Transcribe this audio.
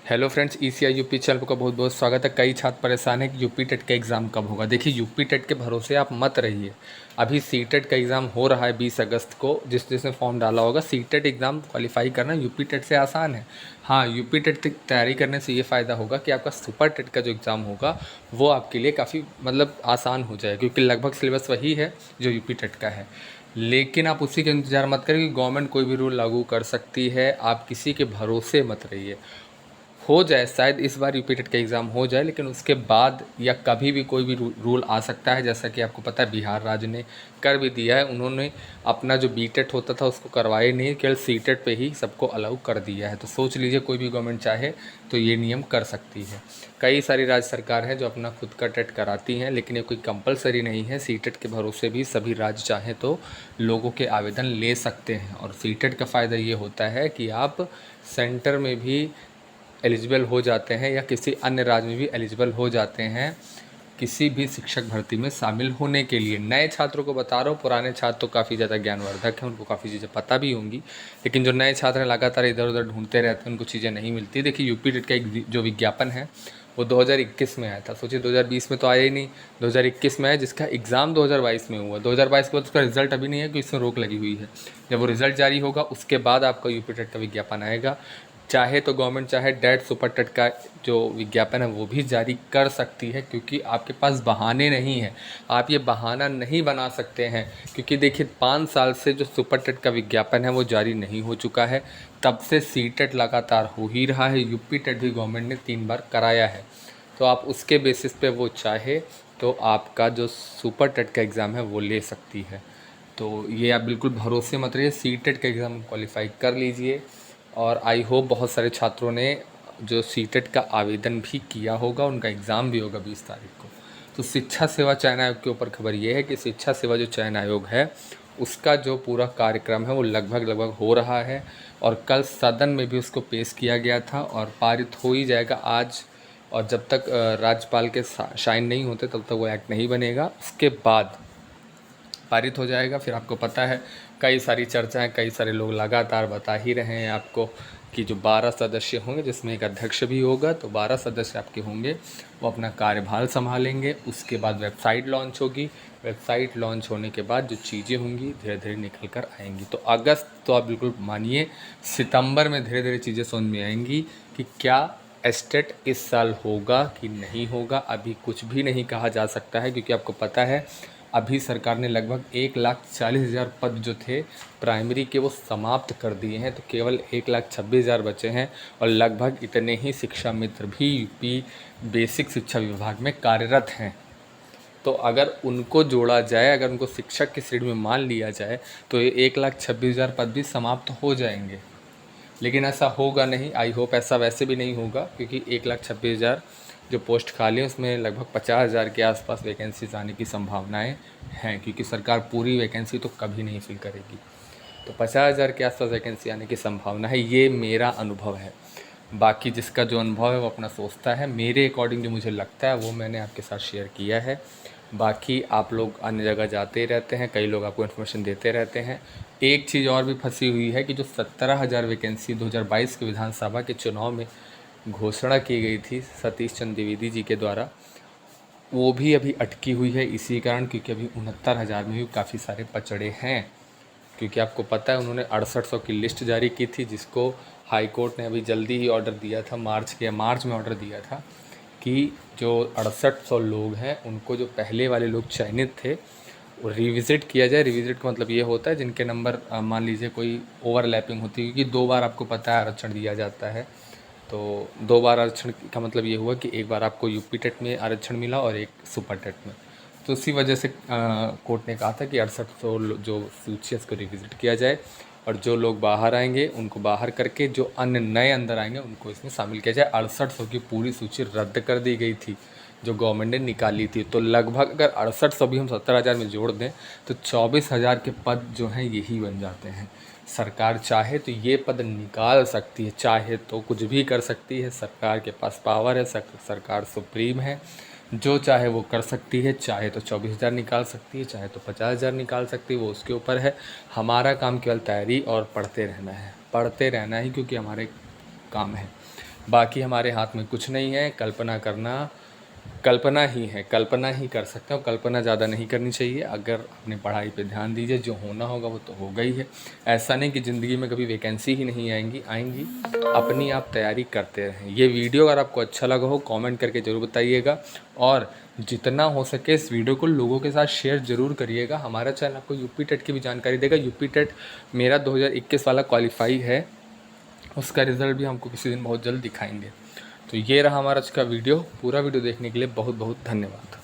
Hello friends, ECI UP channel का बहुत बहुत स्वागत है। कई छात्र परेशान है कि यूपी टेट का एग्ज़ाम कब होगा। देखिए, यूपी टेट के भरोसे आप मत रहिए। अभी सी टेट का एग्ज़ाम हो रहा है 20 अगस्त को। जिसने फॉर्म डाला होगा, सी टेट एग्ज़ाम क्वालिफाई करना यूपी टेट से आसान है। हाँ, यूपी टेट की तैयारी करने से ये फ़ायदा होगा कि आपका सुपर टेट का जो एग्ज़ाम होगा वो आपके लिए काफ़ी आसान हो जाएगा, क्योंकि लगभग सिलेबस वही है जो यूपी टेट का है। लेकिन आप उसी का इंतज़ार मत करिए कि गवर्नमेंट कोई भी रूल लागू कर सकती है। आप किसी के भरोसे मत रहिए। हो जाए, शायद इस बार यूपी टेट का एग्ज़ाम हो जाए, लेकिन उसके बाद या कभी भी कोई भी रूल आ सकता है। जैसा कि आपको पता है, बिहार राज्य ने कर भी दिया है। उन्होंने अपना जो बी टेट होता था उसको करवाए नहीं, केवल सी टेट पे ही सबको अलाउ कर दिया है। तो सोच लीजिए, कोई भी गवर्नमेंट चाहे तो ये नियम कर सकती है। कई सारी राज्य सरकार हैं जो अपना खुद का टेट कराती हैं, लेकिन ये कोई कंपलसरी नहीं है। सी टेट के भरोसे भी सभी राज्य चाहें तो लोगों के आवेदन ले सकते हैं। और सी टेट का फ़ायदा ये होता है कि आप सेंटर में भी एलिजिबल हो जाते हैं या किसी अन्य राज्य में भी एलिजिबल हो जाते हैं किसी भी शिक्षक भर्ती में शामिल होने के लिए। नए छात्रों को बता रहा हूँ, पुराने छात्र तो काफ़ी ज़्यादा ज्ञानवर्धक हैं, उनको काफ़ी चीज़ें पता भी होंगी। लेकिन जो नए छात्र हैं, लगातार इधर उधर ढूंढते रहते हैं, उनको चीज़ें नहीं मिलती। देखिए, यूपी टेट का एक जो विज्ञापन है वो 2021 में आया था। सोचिए, 2020 में तो आया ही नहीं, 2021 में आया, जिसका एग्ज़ाम 2022 में हुआ। 2022 के बाद उसका रिजल्ट अभी नहीं है, क्योंकि इसमें रोक लगी हुई है। जब वो रिजल्ट जारी होगा उसके बाद आपका यूपी टेट का विज्ञापन आएगा। चाहे तो गवर्नमेंट चाहे डेट सुपर टेट का जो विज्ञापन है वो भी जारी कर सकती है, क्योंकि आपके पास बहाने नहीं हैं। आप ये बहाना नहीं बना सकते हैं, क्योंकि देखिए, 5 साल से जो सुपर टेट का विज्ञापन है वो जारी नहीं हो चुका है। तब से सी टेट लगातार हो ही रहा है। यूपी टेट भी गवर्नमेंट ने 3 बार कराया है। तो आप उसके बेसिस पे वो चाहे तो आपका जो सुपर टेट का एग्ज़ाम है वो ले सकती है। तो ये आप बिल्कुल भरोसे मत रहिए, सी टेट का एग्ज़ाम क्वालिफाई कर लीजिए। और आई होप बहुत सारे छात्रों ने जो सी टेट का आवेदन भी किया होगा, उनका एग्ज़ाम भी होगा 20 तारीख को। तो शिक्षा सेवा चयन आयोग के ऊपर खबर ये है कि शिक्षा सेवा जो चयन आयोग है उसका जो पूरा कार्यक्रम है वो लगभग हो रहा है। और कल सदन में भी उसको पेश किया गया था और पारित हो ही जाएगा आज। और जब तक राज्यपाल के साइन नहीं होते तब तक वो एक्ट नहीं बनेगा। उसके बाद पारित हो जाएगा। फिर आपको पता है, कई सारी चर्चाएं, कई सारे लोग लगातार बता ही रहे हैं आपको कि जो 12 सदस्य होंगे, जिसमें एक अध्यक्ष भी होगा, तो 12 सदस्य आपके होंगे, वो अपना कार्यभार संभालेंगे। उसके बाद वेबसाइट लॉन्च होगी। वेबसाइट लॉन्च होने के बाद जो चीज़ें होंगी धीरे धीरे निकल कर आएंगी। तो अगस्त तो आप बिल्कुल मानिए, सितंबर में धीरे धीरे चीज़ें समझ में आएंगी कि क्या एस्टेट इस साल होगा कि नहीं होगा। अभी कुछ भी नहीं कहा जा सकता है, क्योंकि आपको पता है अभी सरकार ने लगभग 1,40,000 पद जो थे प्राइमरी के वो समाप्त कर दिए हैं। तो केवल 1,26,000 बचे हैं। और लगभग इतने ही शिक्षा मित्र भी यूपी बेसिक शिक्षा विभाग में कार्यरत हैं। तो अगर उनको जोड़ा जाए, अगर उनको शिक्षक की श्रेणी में मान लिया जाए, तो ये 1,26,000 पद भी समाप्त हो जाएंगे। लेकिन ऐसा होगा नहीं। आई होप ऐसा वैसे भी नहीं होगा, क्योंकि 1,26,000 जो पोस्ट खाली है उसमें लगभग 50,000 के आसपास वैकेंसीज आने की संभावनाएं हैं, क्योंकि सरकार पूरी वैकेंसी तो कभी नहीं फिल करेगी। तो 50,000 के आसपास वैकेंसी आने की संभावना है, ये मेरा अनुभव है। बाकी जिसका जो अनुभव है वो अपना सोचता है। मेरे अकॉर्डिंग जो मुझे लगता है वो मैंने आपके साथ शेयर किया है। बाकी आप लोग अन्य जगह जाते रहते हैं, कई लोग आपको इन्फॉर्मेशन देते रहते हैं। एक चीज़ और भी फंसी हुई है कि जो 17,000 वैकेंसी 2022 के विधानसभा के चुनाव में घोषणा की गई थी सतीश चंद्र द्विवेदी जी के द्वारा, वो भी अभी अटकी हुई है इसी कारण, क्योंकि अभी 69,000 में भी काफ़ी सारे पचड़े हैं। क्योंकि आपको पता है, उन्होंने 6800 की लिस्ट जारी की थी, जिसको हाई कोर्ट ने अभी जल्दी ही ऑर्डर दिया था, मार्च में ऑर्डर दिया था कि जो 6800 लोग हैं उनको, जो पहले वाले लोग चयनित थे, वो रिविज़िट किया जाए। रिविज़िट का मतलब ये होता है जिनके नंबर मान लीजिए कोई ओवरलैपिंग होती है, क्योंकि 2 बार आपको पता है आरक्षण दिया जाता है। तो 2 बार आरक्षण का मतलब ये हुआ कि एक बार आपको यूपी टेट में आरक्षण मिला और एक सुपर टेट में। तो उसी वजह से कोर्ट ने कहा था कि 6800 जो सूची है उसको रिविज़िट किया जाए, और जो लोग बाहर आएंगे उनको बाहर करके जो अन्य नए अंदर आएंगे उनको इसमें शामिल किया जाए। 6800 की पूरी सूची रद्द कर दी गई थी जो गवर्नमेंट ने निकाली थी। तो लगभग अगर 6800 भी हम 70,000 में जोड़ दें तो 24,000 के पद जो हैं यही बन जाते हैं। सरकार चाहे तो ये पद निकाल सकती है, चाहे तो कुछ भी कर सकती है। सरकार के पास पावर है, सरकार सुप्रीम है, जो चाहे वो कर सकती है। चाहे तो 24,000 निकाल सकती है, चाहे तो 50,000 निकाल सकती है, वो उसके ऊपर है। हमारा काम केवल तैयारी और पढ़ते रहना है, पढ़ते रहना ही, क्योंकि हमारे काम है। बाकी हमारे हाथ में कुछ नहीं है। कल्पना करना कल्पना ही है, कल्पना ही कर सकते हो, कल्पना ज़्यादा नहीं करनी चाहिए। अगर अपनी पढ़ाई पे ध्यान दीजिए, जो होना होगा वो तो होगा ही है। ऐसा नहीं कि ज़िंदगी में कभी वैकेंसी ही नहीं आएंगी। अपनी आप तैयारी करते रहें। ये वीडियो अगर आपको अच्छा लगा हो कमेंट करके ज़रूर बताइएगा, और जितना हो सके इस वीडियो को लोगों के साथ शेयर ज़रूर करिएगा। हमारा चैनल आपको यूपी टेट की भी जानकारी देगा। यूपी टेट मेरा 2021 वाला क्वालिफाई है, उसका रिज़ल्ट भी हमको किसी दिन बहुत जल्द दिखाएंगे। तो ये रहा हमारा आज का वीडियो। पूरा वीडियो देखने के लिए बहुत बहुत धन्यवाद।